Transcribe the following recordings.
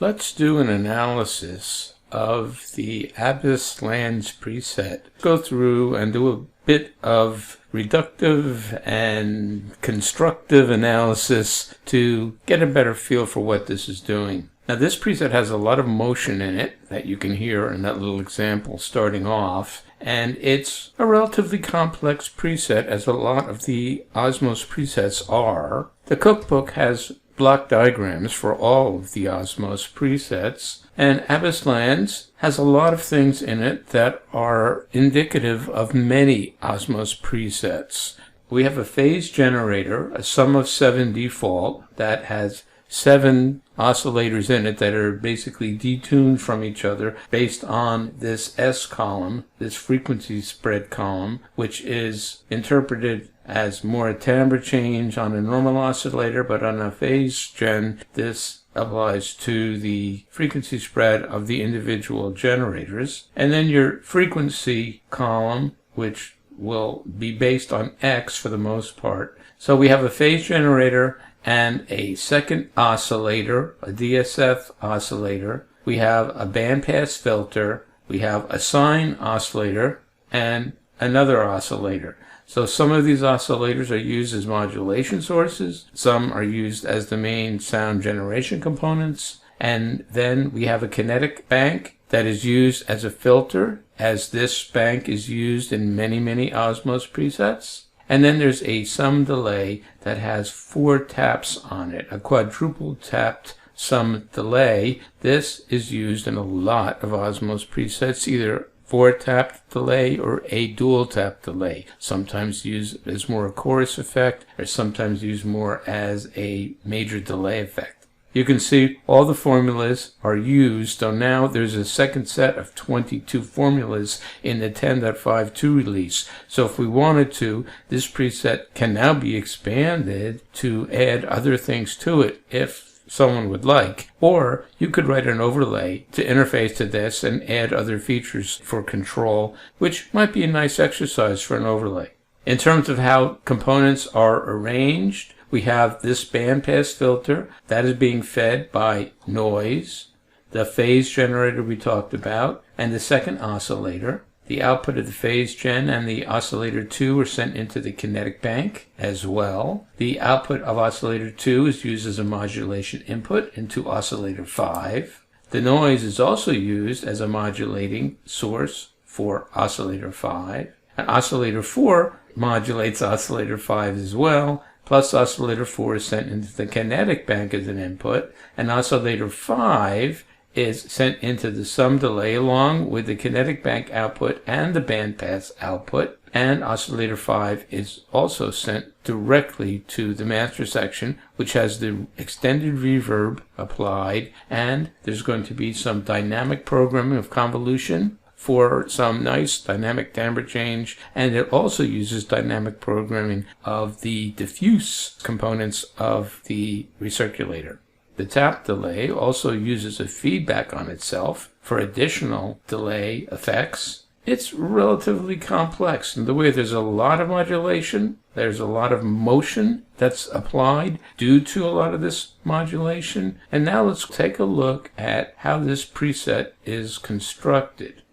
Let's do an analysis of the Abyss Lands preset. Go through and do a bit of reductive and constructive analysis to get a better feel for what this is doing. Now this preset has a lot of motion in it that you can hear in that little example starting off, and it's a relatively complex preset as a lot of the Osmose presets are. The cookbook has block diagrams for all of the Osmose presets, and Abyss Lands has a lot of things in it that are indicative of many Osmose presets. We have a phase generator, a sum of 7 default, that has 7 oscillators in it that are basically detuned from each other based on this S column, this frequency spread column, which is interpreted as more a timbre change on a normal oscillator, but on a phase gen, this applies to the frequency spread of the individual generators. And then your frequency column, which will be based on X for the most part. So we have a phase generator and a second oscillator, a DSF oscillator. We have a bandpass filter. We have a sine oscillator and another oscillator. So some of these oscillators are used as modulation sources. Some are used as the main sound generation components. And then we have a kinetic bank that is used as a filter, as this bank is used in many, many Osmose presets. And then there's a sum delay that has 4 taps on it, a quadruple tapped sum delay. This is used in a lot of Osmose presets, either 4-tap delay or a dual tap delay, sometimes used as more a chorus effect or sometimes used more as a major delay effect. You can see all the formulas are used, so now there's a second set of 22 formulas in the 10.52 release. So if we wanted to, this preset can now be expanded to add other things to it if someone would like, or you could write an overlay to interface to this and add other features for control, which might be a nice exercise for an overlay. In terms of how components are arranged, we have this bandpass filter that is being fed by noise, the phase generator we talked about, and the second oscillator. The output of the phase gen and the oscillator 2 are sent into the kinetic bank as well. The output of oscillator 2 is used as a modulation input into oscillator 5. The noise is also used as a modulating source for oscillator 5. And oscillator 4 modulates oscillator 5 as well, plus oscillator 4 is sent into the kinetic bank as an input, and oscillator 5 is sent into the sum delay along with the kinetic bank output and the bandpass output, and oscillator 5 is also sent directly to the master section, which has the extended reverb applied, and there's going to be some dynamic programming of convolution for some nice dynamic timbre change, and it also uses dynamic programming of the diffuse components of the recirculator. The tap delay also uses a feedback on itself for additional delay effects. It's relatively complex in the way there's a lot of modulation, there's a lot of motion that's applied due to a lot of this modulation. And now let's take a look at how this preset is constructed.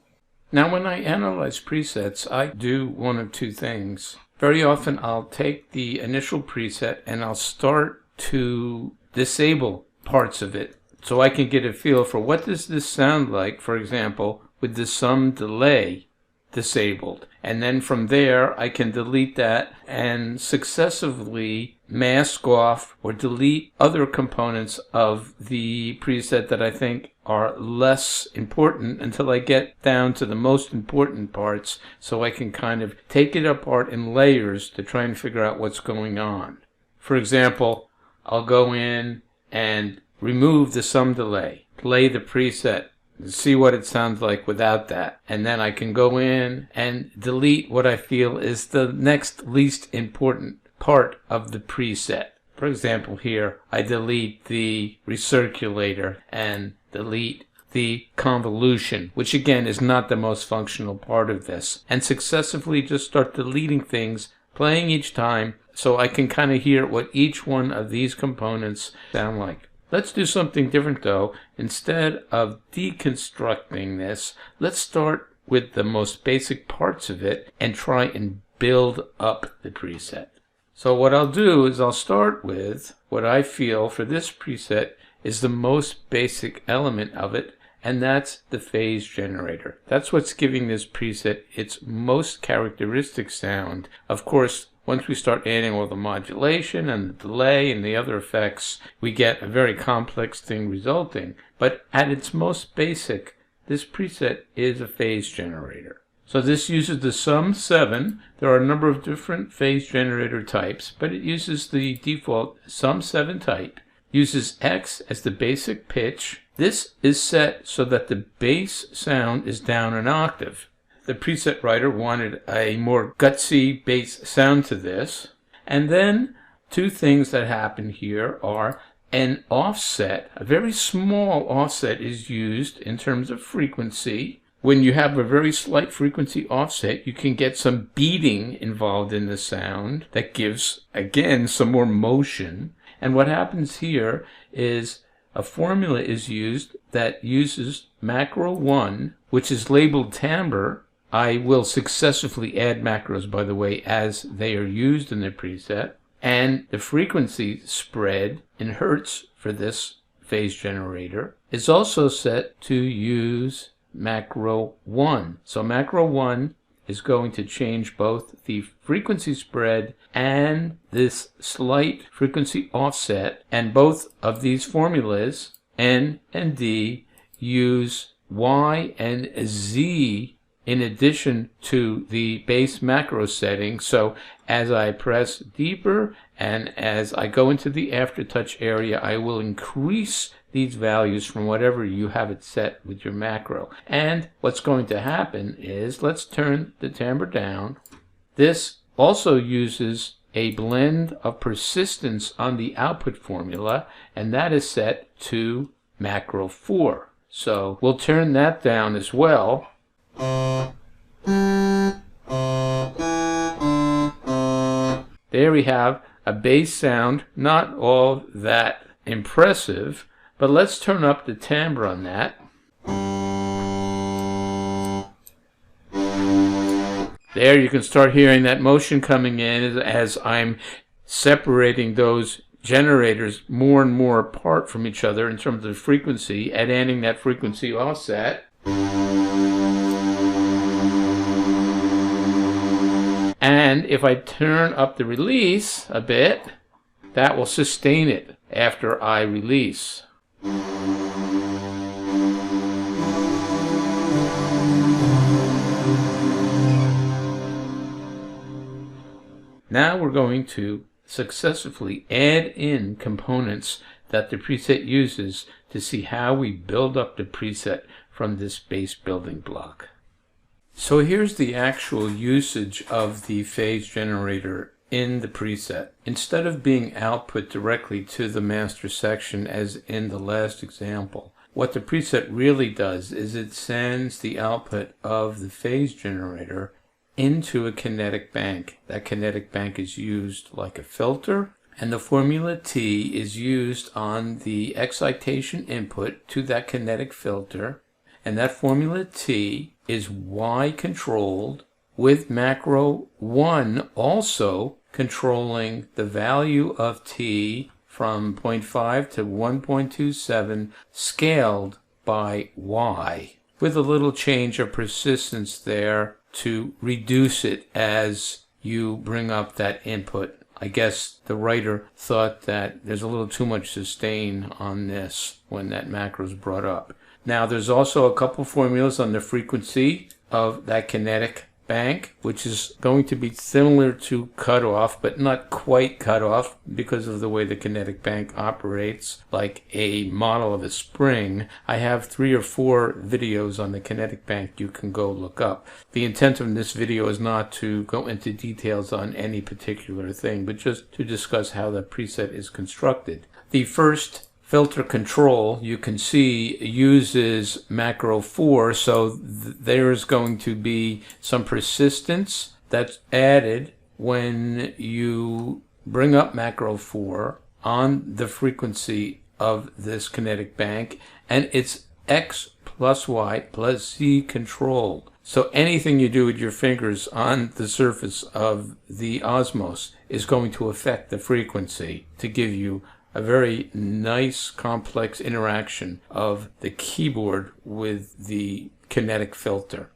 Now when I analyze presets, I do one of two things. Very often I'll take the initial preset and I'll start to disable parts of it so I can get a feel for what does this sound like, for example, with the sum delay disabled. And then from there I can delete that and successively mask off or delete other components of the preset that I think are less important until I get down to the most important parts, so I can kind of take it apart in layers to try and figure out what's going on. For example, I'll go in and remove the sum delay, play the preset, see what it sounds like without that, and then I can go in and delete what I feel is the next least important part of the preset. For example, here I delete the recirculator and delete the convolution, which again is not the most functional part of this, and successively just start deleting things, playing each time, so I can kind of hear what each one of these components sound like. Let's do something different though. Instead of deconstructing this, let's start with the most basic parts of it and try and build up the preset. So what I'll do is I'll start with what I feel for this preset is the most basic element of it, and that's the phase generator. That's what's giving this preset its most characteristic sound. Of course, once we start adding all the modulation and the delay and the other effects, we get a very complex thing resulting. But at its most basic, this preset is a phase generator. So this uses the sum 7. There are a number of different phase generator types, but it uses the default sum 7 type. Uses X as the basic pitch. This is set so that the bass sound is down an octave. The preset writer wanted a more gutsy bass sound to this. And then two things that happen here are an offset. A very small offset is used in terms of frequency. When you have a very slight frequency offset, you can get some beating involved in the sound that gives, again, some more motion. And what happens here is a formula is used that uses macro 1, which is labeled timbre. I will successively add macros, by the way, as they are used in the preset. And the frequency spread in hertz for this phase generator is also set to use macro 1. So macro 1 is going to change both the frequency spread and this slight frequency offset. And both of these formulas, N and D, use Y and Z in addition to the base macro setting. So as I press deeper and as I go into the aftertouch area, I will increase these values from whatever you have it set with your macro. And what's going to happen is, let's turn the timbre down. This also uses a blend of persistence on the output formula, and that is set to macro 4. So we'll turn that down as well. There we have a bass sound, not all that impressive, but let's turn up the timbre on that. There you can start hearing that motion coming in as I'm separating those generators more and more apart from each other in terms of frequency and adding that frequency offset. And if I turn up the release a bit, that will sustain it after I release. Now we're going to successfully add in components that the preset uses to see how we build up the preset from this base building block. So here's the actual usage of the phase generator in the preset. Instead of being output directly to the master section as in the last example, what the preset really does is it sends the output of the phase generator into a kinetic bank. That kinetic bank is used like a filter, and the formula T is used on the excitation input to that kinetic filter, and that formula T is Y controlled with macro 1 also controlling the value of T from 0.5 to 1.27 scaled by Y, with a little change of persistence there to reduce it as you bring up that input. I guess the writer thought that there's a little too much sustain on this when that macro is brought up. Now there's also a couple formulas on the frequency of that kinetic bank, which is going to be similar to cutoff, but not quite cutoff because of the way the kinetic bank operates, like a model of a spring. I have 3 or 4 videos on the kinetic bank you can go look up. The intent of this video is not to go into details on any particular thing, but just to discuss how the preset is constructed. The first filter control, you can see, uses macro 4, so there's going to be some persistence that's added when you bring up macro 4 on the frequency of this kinetic bank, and it's X plus Y plus Z controlled. So anything you do with your fingers on the surface of the Osmose is going to affect the frequency to give you a very nice complex interaction of the keyboard with the kinetic filter.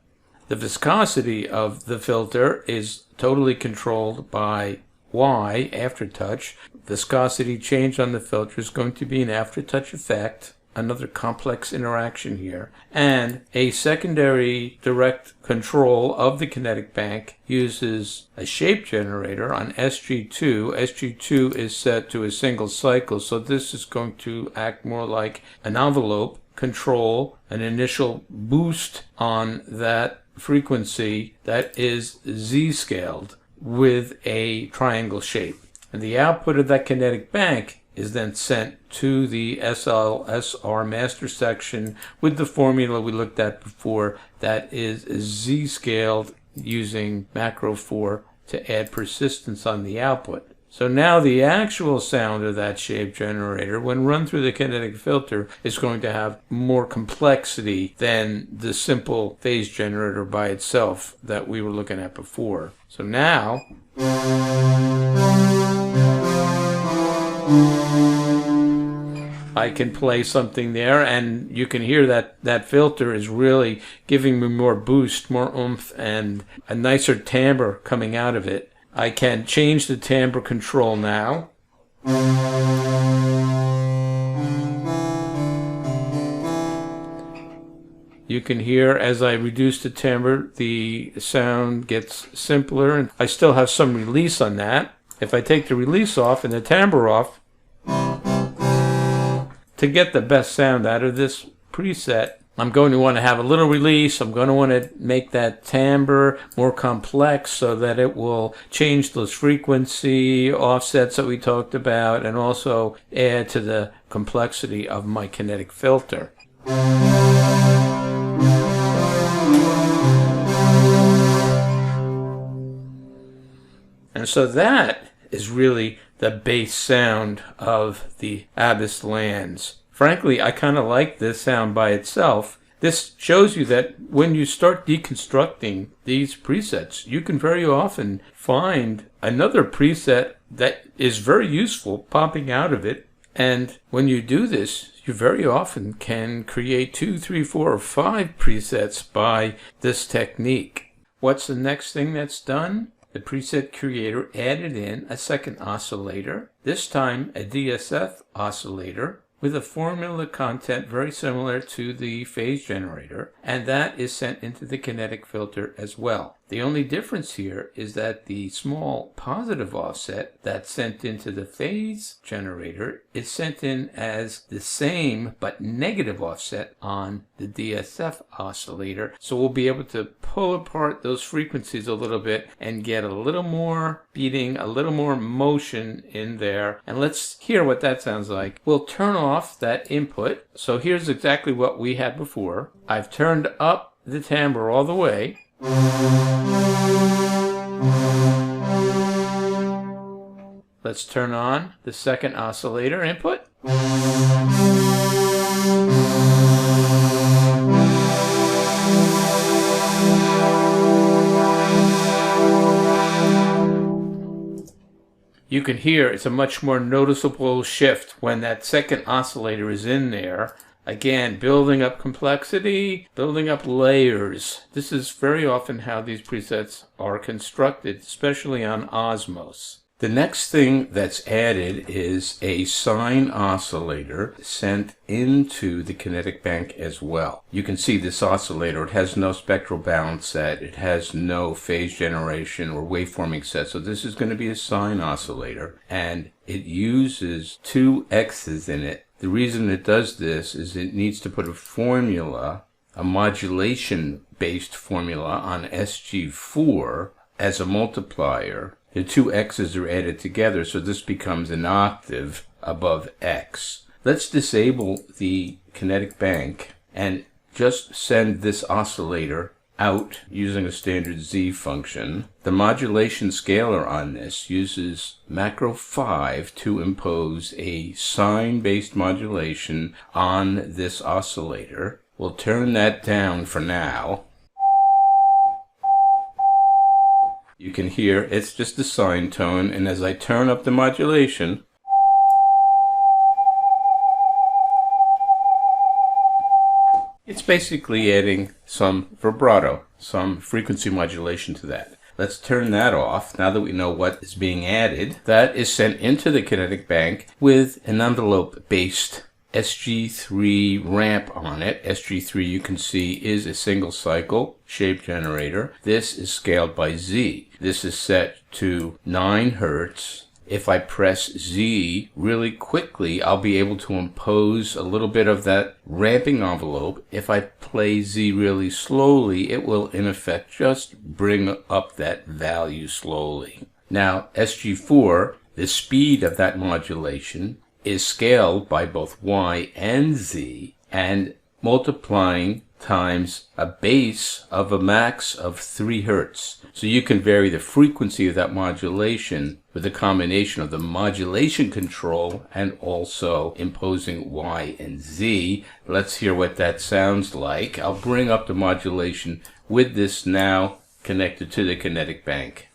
The viscosity of the filter is totally controlled by Y, aftertouch. Viscosity change on the filter is going to be an aftertouch effect, another complex interaction here, and a secondary direct control of the kinetic bank uses a shape generator on SG2. SG2 is set to a single cycle, so this is going to act more like an envelope, control an initial boost on that frequency that is Z-scaled with a triangle shape. And the output of that kinetic bank is then sent to the SLSR master section with the formula we looked at before that is Z-scaled using macro 4 to add persistence on the output. So now the actual sound of that shape generator, when run through the kinetic filter, is going to have more complexity than the simple phase generator by itself that we were looking at before. So now I can play something there, and you can hear that that filter is really giving me more boost, more oomph, and a nicer timbre coming out of it. I can change the timbre control now. You can hear as I reduce the timbre, the sound gets simpler, and I still have some release on that. If I take the release off and the timbre off, to get the best sound out of this preset, I'm going to want to have a little release. I'm going to want to make that timbre more complex so that it will change those frequency offsets that we talked about and also add to the complexity of my kinetic filter. And so that is really the bass sound of the Abyss Lands. Frankly, I kind of like this sound by itself. This shows you that when you start deconstructing these presets, you can very often find another preset that is very useful popping out of it. And when you do this, you very often can create 2, 3, 4, or 5 presets by this technique. What's the next thing that's done? The preset creator added in a second oscillator, this time a DSF oscillator, with a formula content very similar to the phase generator, and that is sent into the kinetic filter as well. The only difference here is that the small positive offset that's sent into the phase generator is sent in as the same but negative offset on the DSF oscillator. So we'll be able to pull apart those frequencies a little bit and get a little more beating, a little more motion in there. And let's hear what that sounds like. We'll turn off that input. So here's exactly what we had before. I've turned up the timbre all the way. Let's turn on the second oscillator input. You can hear it's a much more noticeable shift when that second oscillator is in there. Again, building up complexity, building up layers. This is very often how these presets are constructed, especially on Osmose. The next thing that's added is a sine oscillator sent into the kinetic bank as well. You can see this oscillator, it has no spectral balance set, it has no phase generation or waveforming set, so this is going to be a sine oscillator, and it uses 2 X's in it. The reason it does this is it needs to put a formula, a modulation-based formula on SG4 as a multiplier. The 2 X's are added together, so this becomes an octave above X. Let's disable the kinetic bank and just send this oscillator out using a standard Z function. The modulation scalar on this uses macro 5 to impose a sine-based modulation on this oscillator. We'll turn that down for now. You can hear it's just a sine tone, and as I turn up the modulation, it's basically adding some vibrato, some frequency modulation to that. Let's turn that off. Now that we know what is being added, that is sent into the kinetic bank with an envelope-based SG3 ramp on it. SG3, you can see, is a single cycle shape generator. This is scaled by Z. This is set to 9 Hertz. If I press Z really quickly, I'll be able to impose a little bit of that ramping envelope. If I play Z really slowly, it will in effect just bring up that value slowly. Now, SG4, the speed of that modulation, is scaled by both Y and Z, and multiplying times a base of a max of 3 Hertz. So you can vary the frequency of that modulation with a combination of the modulation control and also imposing Y and Z. Let's hear what that sounds like. I'll bring up the modulation with this now connected to the kinetic bank.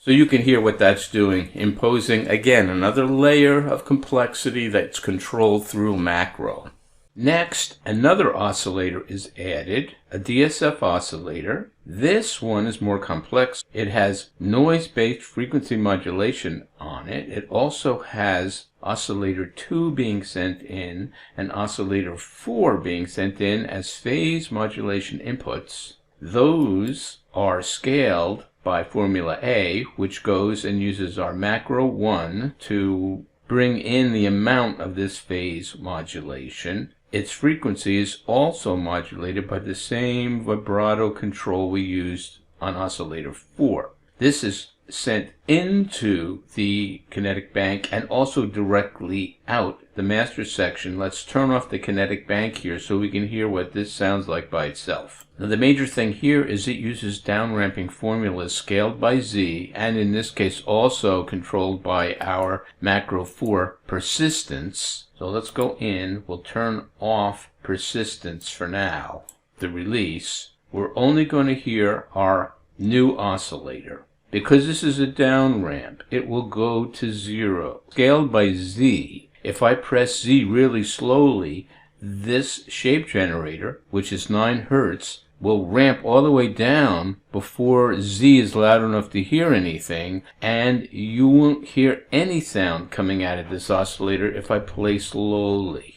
So you can hear what that's doing, imposing, again, another layer of complexity that's controlled through macro. Next, another oscillator is added, a DSF oscillator. This one is more complex. It has noise-based frequency modulation on it. It also has oscillator 2 being sent in and oscillator 4 being sent in as phase modulation inputs. Those are scaled by formula A, which goes and uses our macro 1 to bring in the amount of this phase modulation. Its frequency is also modulated by the same vibrato control we used on oscillator 4. This is sent into the kinetic bank and also directly out the master section. Let's turn off the kinetic bank here so we can hear what this sounds like by itself. Now the major thing here is it uses downramping formulas scaled by Z, and in this case also controlled by our macro 4 persistence. So let's go in, we'll turn off persistence for now, the release. We're only going to hear our new oscillator. Because this is a down ramp, it will go to 0. Scaled by Z, if I press Z really slowly, this shape generator, which is 9 Hertz, will ramp all the way down before Z is loud enough to hear anything, and you won't hear any sound coming out of this oscillator if I play slowly.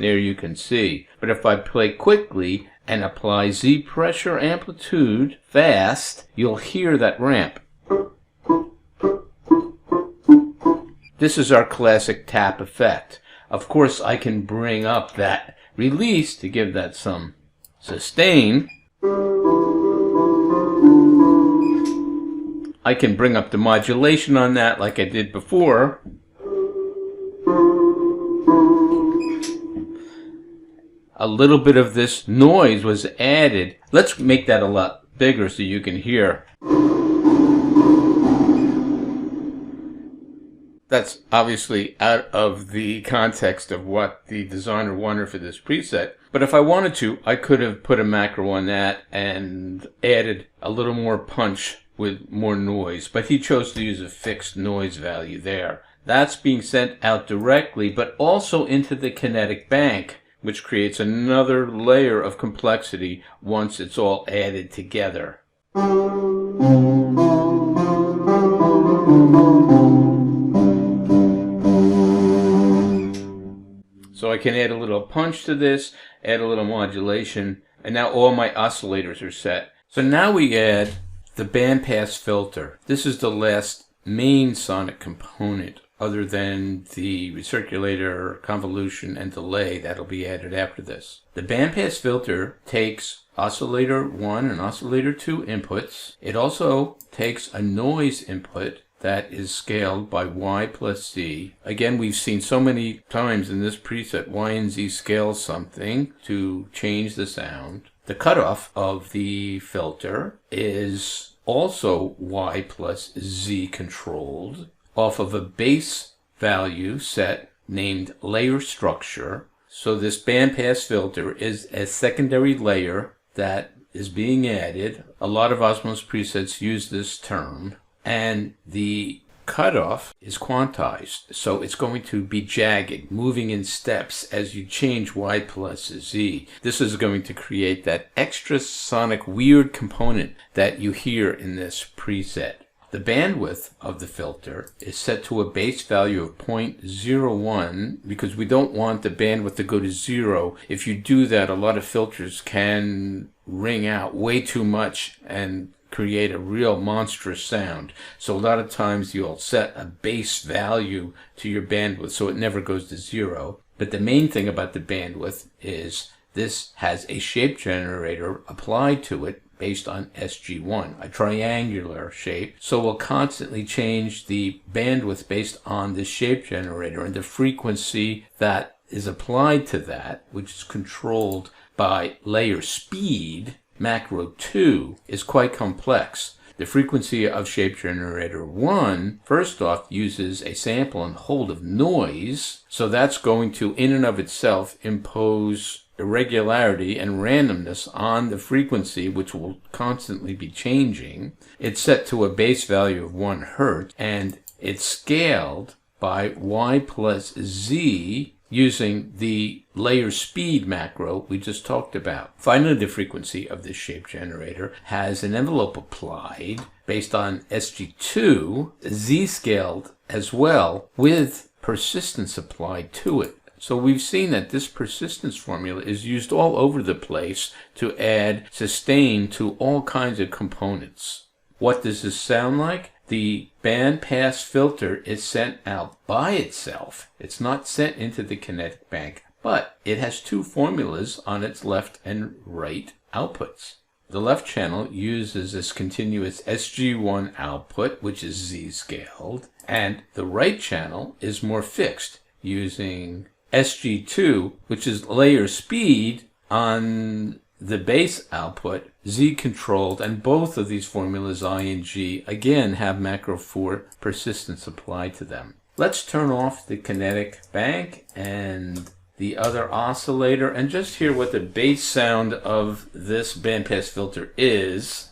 There you can see. But if I play quickly and apply Z pressure amplitude fast, you'll hear that ramp. This is our classic tap effect. Of course, I can bring up that release to give that some sustain. I can bring up the modulation on that like I did before. A little bit of this noise was added. Let's make that a lot bigger so you can hear. That's obviously out of the context of what the designer wanted for this preset. But if I wanted to, I could have put a macro on that and added a little more punch with more noise. But he chose to use a fixed noise value there. That's being sent out directly, but also into the kinetic bank, which creates another layer of complexity once it's all added together. So I can add a little punch to this, add a little modulation, and now all my oscillators are set. So now we add the bandpass filter. This is the last main sonic component other than the recirculator, convolution, and delay that'll be added after this. The bandpass filter takes oscillator 1 and oscillator 2 inputs. It also takes a noise input that is scaled by Y plus Z. Again, we've seen so many times in this preset, Y and Z scale something to change the sound. The cutoff of the filter is also Y plus Z controlled off of a base value set named layer structure. So this bandpass filter is a secondary layer that is being added. A lot of Osmose presets use this term. And the cutoff is quantized. So it's going to be jagged, moving in steps as you change Y plus Z. This is going to create that extra sonic weird component that you hear in this preset. The bandwidth of the filter is set to a base value of 0.01 because we don't want the bandwidth to go to 0. If you do that, a lot of filters can ring out way too much and create a real monstrous sound. So a lot of times you'll set a base value to your bandwidth so it never goes to 0. But the main thing about the bandwidth is this has a shape generator applied to it based on SG1, a triangular shape. So we'll constantly change the bandwidth based on the shape generator, and the frequency that is applied to that, which is controlled by layer speed, macro 2, is quite complex. The frequency of shape generator 1, first off, uses a sample and hold of noise, so that's going to, in and of itself, impose irregularity and randomness on the frequency, which will constantly be changing. It's set to a base value of 1 hertz, and it's scaled by Y plus Z using the layer speed macro we just talked about. Finally, the frequency of this shape generator has an envelope applied based on SG2, Z scaled as well, with persistence applied to it. So we've seen that this persistence formula is used all over the place to add sustain to all kinds of components. What does this sound like? The bandpass filter is sent out by itself. It's not sent into the Kinetic bank, but it has two formulas on its left and right outputs. The left channel uses this continuous SG1 output, which is Z scaled, and the right channel is more fixed, using SG2, which is layer speed on the base output, Z controlled, and both of these formulas, I and G, again have macro 4 persistence applied to them. Let's turn off the Kinetic bank and the other oscillator and just hear what the bass sound of this bandpass filter is.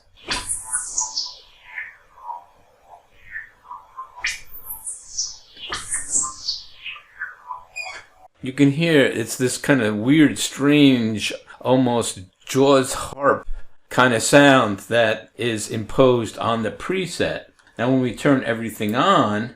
You can hear it's this kind of weird, strange, almost Jaws harp kind of sound that is imposed on the preset. Now when we turn everything on,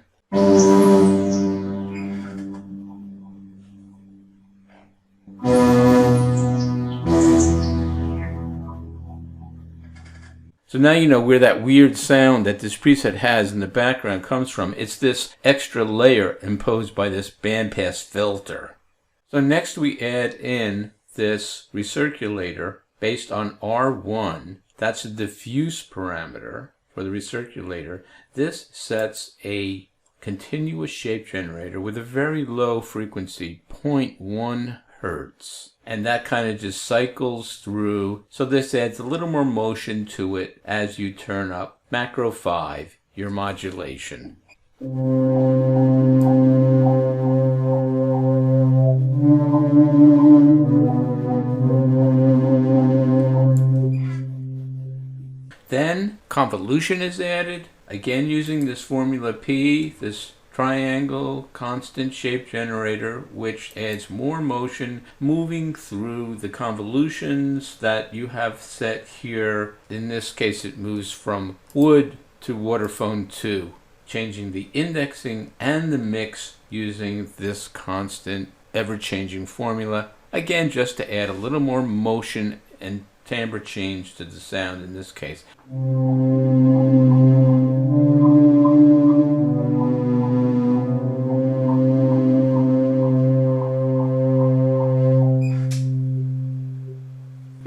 so now you know where that weird sound that this preset has in the background comes from. It's this extra layer imposed by this bandpass filter. So next we add in this recirculator based on R1. That's a diffuse parameter for the recirculator. This sets a continuous shape generator with a very low frequency, 0.1 hertz. And that kind of just cycles through. So this adds a little more motion to it as you turn up macro 5, your modulation. Then convolution is added, again using this formula P, this triangle constant shape generator, which adds more motion moving through the convolutions that you have set here. In this case, it moves from wood to waterphone 2, changing the indexing and the mix using this constant ever-changing formula. Again, just to add a little more motion and timbre change to the sound in this case.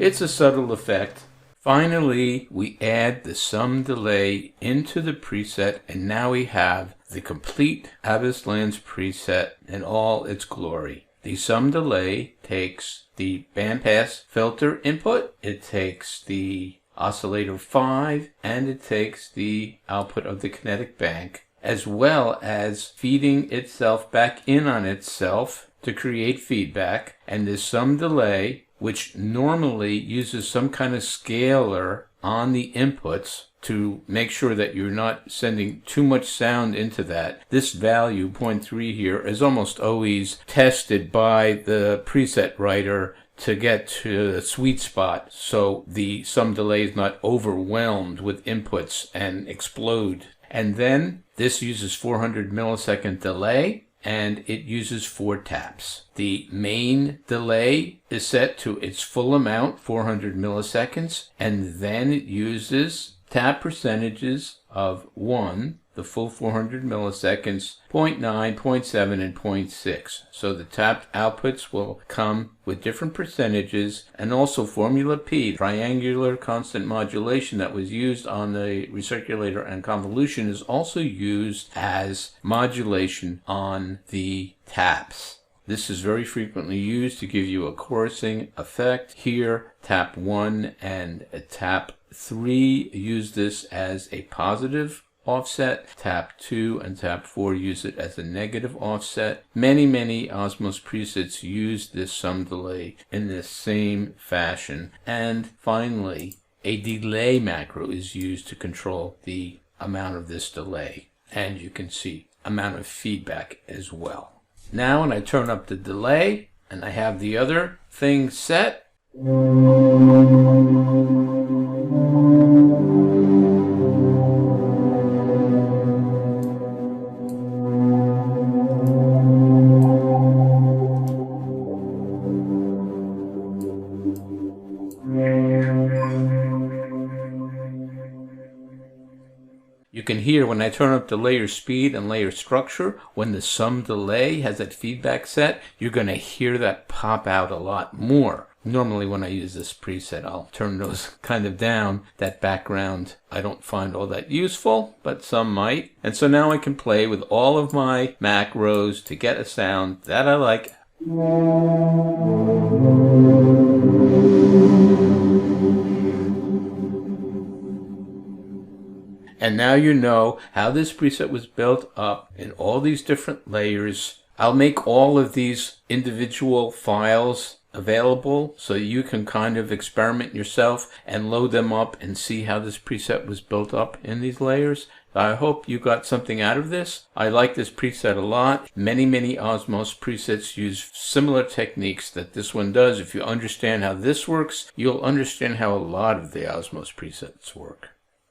It's a subtle effect. Finally, we add the sum delay into the preset, and now we have the complete Abyss Lands preset in all its glory. The sum delay takes the bandpass filter input, it takes the oscillator 5, and it takes the output of the kinetic bank, as well as feeding itself back in on itself to create feedback. And this sum delay, which normally uses some kind of scaler on the inputs to make sure that you're not sending too much sound into that. This value, 0.3 here, is almost always tested by the preset writer to get to the sweet spot so the sum delay is not overwhelmed with inputs and explode. And then this uses 400 millisecond delay, and it uses 4 taps. The main delay is set to its full amount, 400 milliseconds, and then it uses tap percentages of 1, the full 400 milliseconds, 0.9, 0.7, and 0.6. So the tapped outputs will come with different percentages, and also formula P, triangular constant modulation that was used on the recirculator and convolution, is also used as modulation on the taps. This is very frequently used to give you a chorusing effect. Here, tap 1 and tap 3 use this as a positive offset. Tap 2 and tap 4 use it as a negative offset. Many Osmose presets use this sum delay in this same fashion. And finally, a delay macro is used to control the amount of this delay. And you can see amount of feedback as well. Now when I turn up the delay and I have the other thing set, you can hear when I turn up the layer speed and layer structure, when the sum delay has that feedback set, you're going to hear that pop out a lot more. Normally when I use this preset, I'll turn those kind of down. That background I don't find all that useful, but some might. And so now I can play with all of my macros to get a sound that I like. And now you know how this preset was built up in all these different layers. I'll make all of these individual files available so you can kind of experiment yourself and load them up and see how this preset was built up in these layers. I hope you got something out of this. I like this preset a lot. Many Osmose presets use similar techniques that this one does. If you understand how this works, you'll understand how a lot of the Osmose presets work.